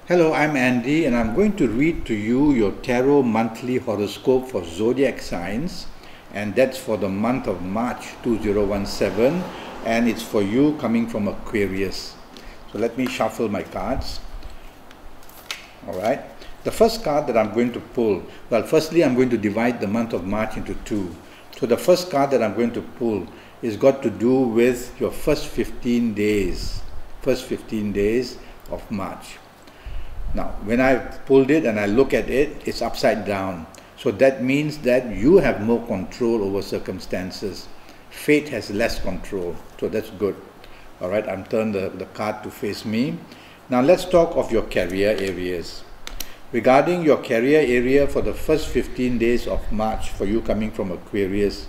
Hello, I'm Andy and I'm going to read to you your tarot monthly horoscope for zodiac signs, and that's for the month of March 2017, and it's for you coming from Aquarius. So let me shuffle my cards. Alright, the first card that I'm going to pull, well, firstly I'm going to divide the month of March into two. So the first card that I'm going to pull is got to do with your first 15 days of March. Now, when I pulled it and I look at it, it's upside down. So that means that you have more control over circumstances. Fate has less control. So that's good. All right, I'm turning the card to face me. Now let's talk of your career areas. Regarding your career area for the first 15 days of March, for you coming from Aquarius,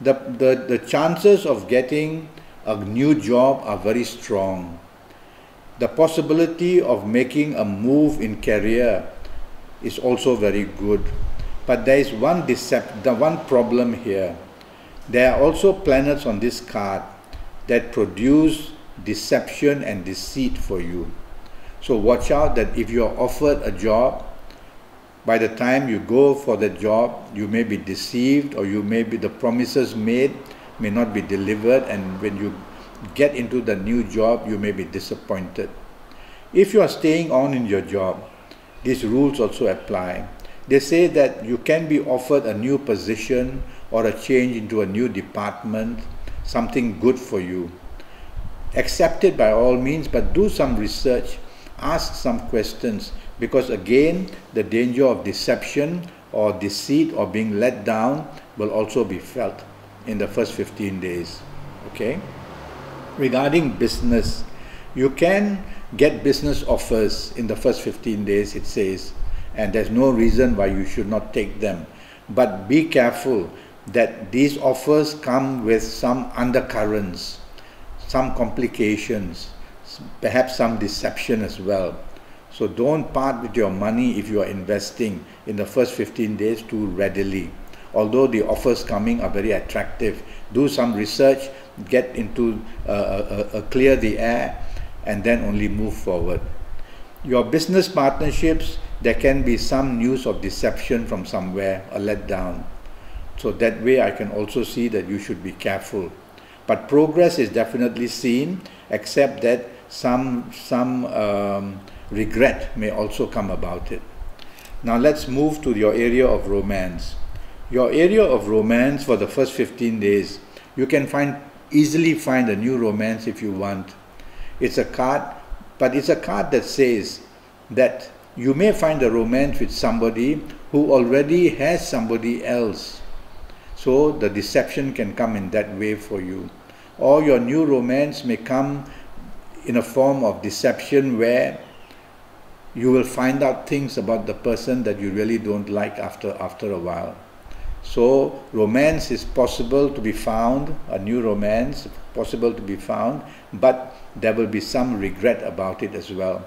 the chances of getting a new job are very strong. The possibility of making a move in career is also very good. But there is one problem here. There are also planets on this card that produce deception and deceit for you. So watch out that if you are offered a job, by the time you go for the job, you may be deceived, or the promises made may not be delivered, and when you get into the new job, you may be disappointed. If you are staying on in your job, these rules also apply. They say that you can be offered a new position or a change into a new department, something good for you. Accept it by all means, but do some research, ask some questions, because again, the danger of deception or deceit or being let down will also be felt in the first 15 days. Okay? Regarding business, you can get business offers in the first 15 days, it says, and there's no reason why you should not take them. But be careful that these offers come with some undercurrents, some complications, perhaps some deception as well. So don't part with your money if you are investing in the first 15 days too readily. Although the offers coming are very attractive, do some research, get into clear the air, and then only move forward. Your business partnerships, there can be some news of deception from somewhere, a letdown. So that way I can also see that you should be careful. But progress is definitely seen, except that some regret may also come about it. Now let's move to your area of romance. Your area of romance for the first 15 days, you can easily find a new romance if you want. It's a card, but it's a card that says that you may find a romance with somebody who already has somebody else. So the deception can come in that way for you. Or your new romance may come in a form of deception where you will find out things about the person that you really don't like after a while. So romance is possible to be found, a new romance possible to be found, but there will be some regret about it as well.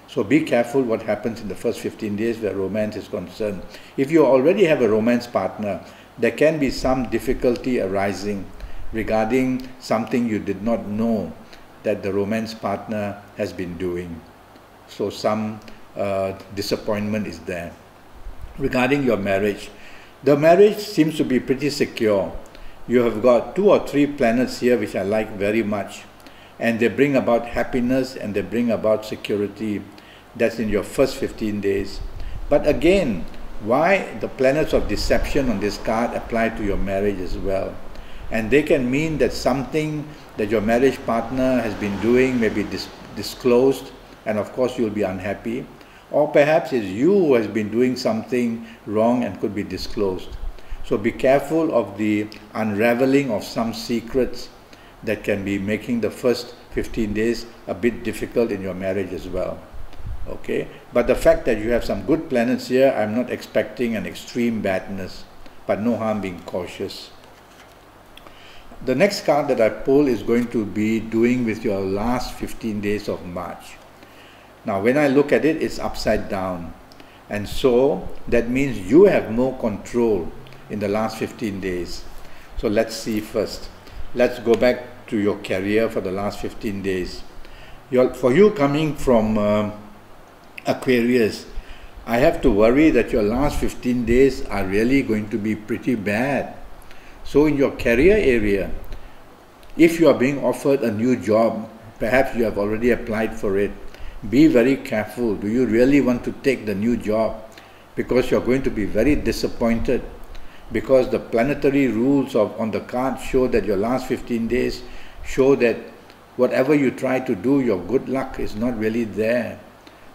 So be careful what happens in the first 15 days where romance is concerned. If you already have a romance partner, there can be some difficulty arising regarding something you did not know that the romance partner has been doing. So some disappointment is there. Regarding your marriage, the marriage seems to be pretty secure. You have got 2 or 3 planets here which I like very much, and they bring about happiness and they bring about security. That's in your first 15 days. But again, why the planets of deception on this card apply to your marriage as well? And they can mean that something that your marriage partner has been doing may be disclosed, and of course you'll be unhappy. Or perhaps it's you who has been doing something wrong and could be disclosed. So be careful of the unraveling of some secrets that can be making the first 15 days a bit difficult in your marriage as well. Okay? But the fact that you have some good planets here, I'm not expecting an extreme badness, but no harm being cautious. The next card that I pull is going to be doing with your last 15 days of March. Now when I look at it, it's upside down, and so that means you have more control in the last 15 days. So let's see first. Let's go back to your career for the last 15 days. For you coming from Aquarius, I have to worry that your last 15 days are really going to be pretty bad. So in your career area, if you are being offered a new job, perhaps you have already applied for it, be very careful. Do you really want to take the new job? Because you're going to be very disappointed, because the planetary rules on the card show that your last 15 days show that whatever you try to do, your good luck is not really there.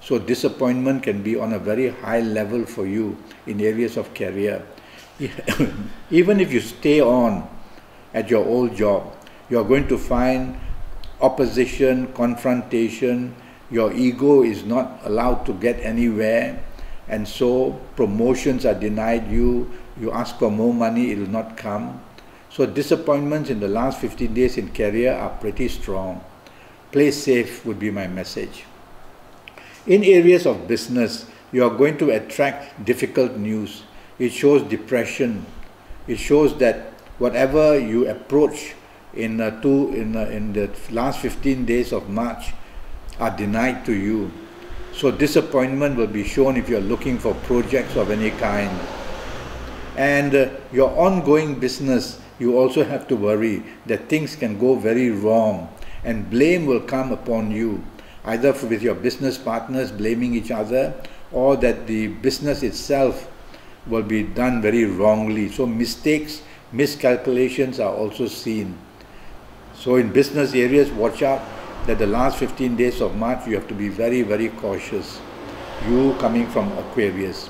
So disappointment can be on a very high level for you in areas of career. Even if you stay on at your old job, you're going to find opposition, confrontation. Your ego is not allowed to get anywhere, and so promotions are denied you. You ask for more money, it will not come. So disappointments in the last 15 days in career are pretty strong. Play safe would be my message. In areas of business, you are going to attract difficult news. It shows depression. It shows that whatever you approach in the last 15 days of March are denied to you. So disappointment will be shown if you are looking for projects of any kind. And your ongoing business, you also have to worry that things can go very wrong and blame will come upon you, either with your business partners blaming each other, or that the business itself will be done very wrongly. So mistakes, miscalculations are also seen. So in business areas, watch out that the last 15 days of March, you have to be very, very cautious. You coming from Aquarius.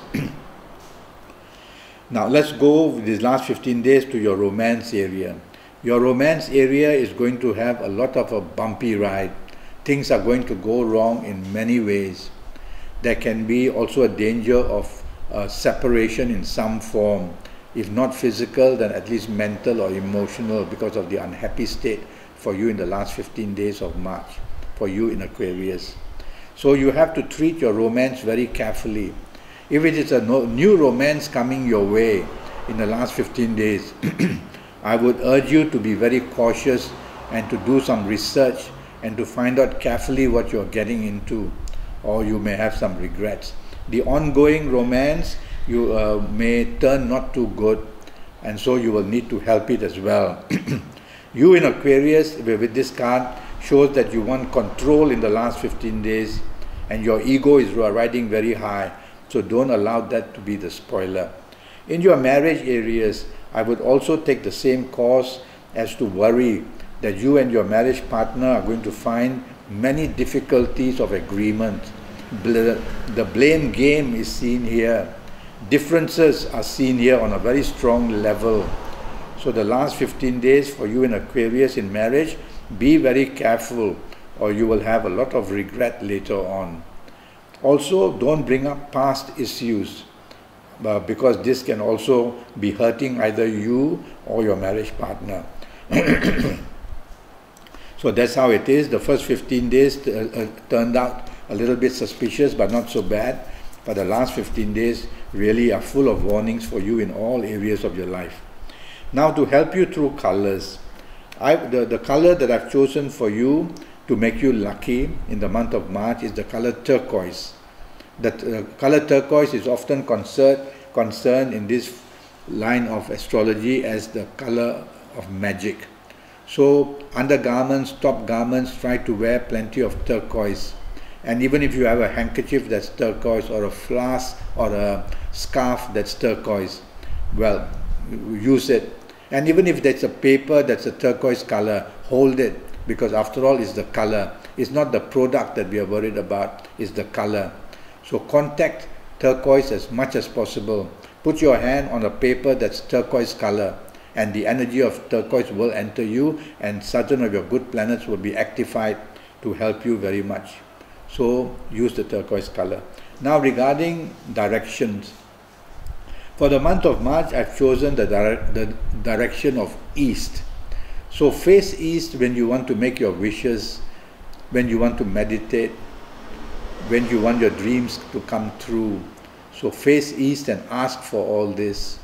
Now let's go with these last 15 days to your romance area. Your romance area is going to have a lot of a bumpy ride. Things are going to go wrong in many ways. There can be also a danger of separation in some form. If not physical, then at least mental or emotional, because of the unhappy state for you in the last 15 days of March, for you in Aquarius. So you have to treat your romance very carefully. If it is a new romance coming your way in the last 15 days, I would urge you to be very cautious and to do some research and to find out carefully what you're getting into, or you may have some regrets. The ongoing romance, you may turn not too good, and so you will need to help it as well. You in Aquarius, with this card, shows that you want control in the last 15 days, and your ego is riding very high. So don't allow that to be the spoiler. In your marriage areas, I would also take the same course as to worry that you and your marriage partner are going to find many difficulties of agreement. The blame game is seen here. Differences are seen here on a very strong level. So the last 15 days for you in Aquarius in marriage, be very careful or you will have a lot of regret later on. Also, don't bring up past issues because this can also be hurting either you or your marriage partner. So that's how it is. The first 15 days turned out a little bit suspicious, but not so bad. But the last 15 days really are full of warnings for you in all areas of your life. Now, to help you through colors, the color that I've chosen for you to make you lucky in the month of March is the color turquoise. The color turquoise is often concerned in this line of astrology as the color of magic. So undergarments, top garments, try to wear plenty of turquoise. And even if you have a handkerchief that's turquoise, or a flask or a scarf that's turquoise, well, use it. And even if there's a paper that's a turquoise color, hold it, because after all it's the color. It's not the product that we are worried about, it's the color. So contact turquoise as much as possible. Put your hand on a paper that's turquoise color, and the energy of turquoise will enter you, and certain of your good planets will be activated to help you very much. So use the turquoise color. Now regarding directions. For the month of March, I've chosen the direction of east. So face east when you want to make your wishes, when you want to meditate, when you want your dreams to come true. So face east and ask for all this.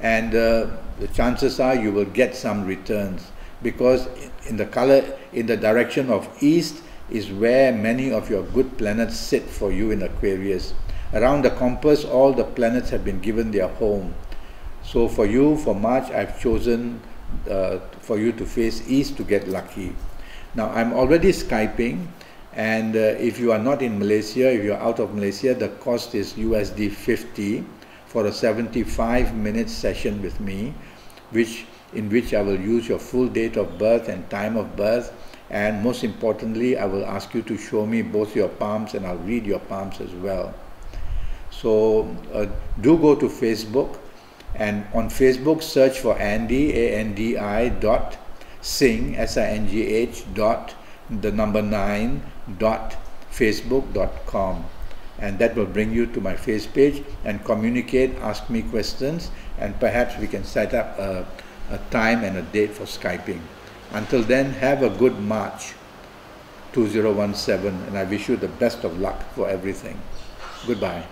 And the chances are you will get some returns, because in the direction of east, is where many of your good planets sit for you in Aquarius. Around the compass, all the planets have been given their home. So for you, for March, I've chosen for you to face east to get lucky. Now, I'm already Skyping, and if you are not in Malaysia, if you're out of Malaysia, the cost is USD 50 for a 75-minute session with me, in which I will use your full date of birth and time of birth, and most importantly, I will ask you to show me both your palms, and I'll read your palms as well. So do go to Facebook, and on Facebook search for Andi, A-N-D-I dot Singh, S-I-N-G-H dot the number 9 dot facebook.com, and that will bring you to my face page, and communicate, ask me questions, and perhaps we can set up a time and a date for Skyping. Until then, have a good March 2017, and I wish you the best of luck for everything. Goodbye.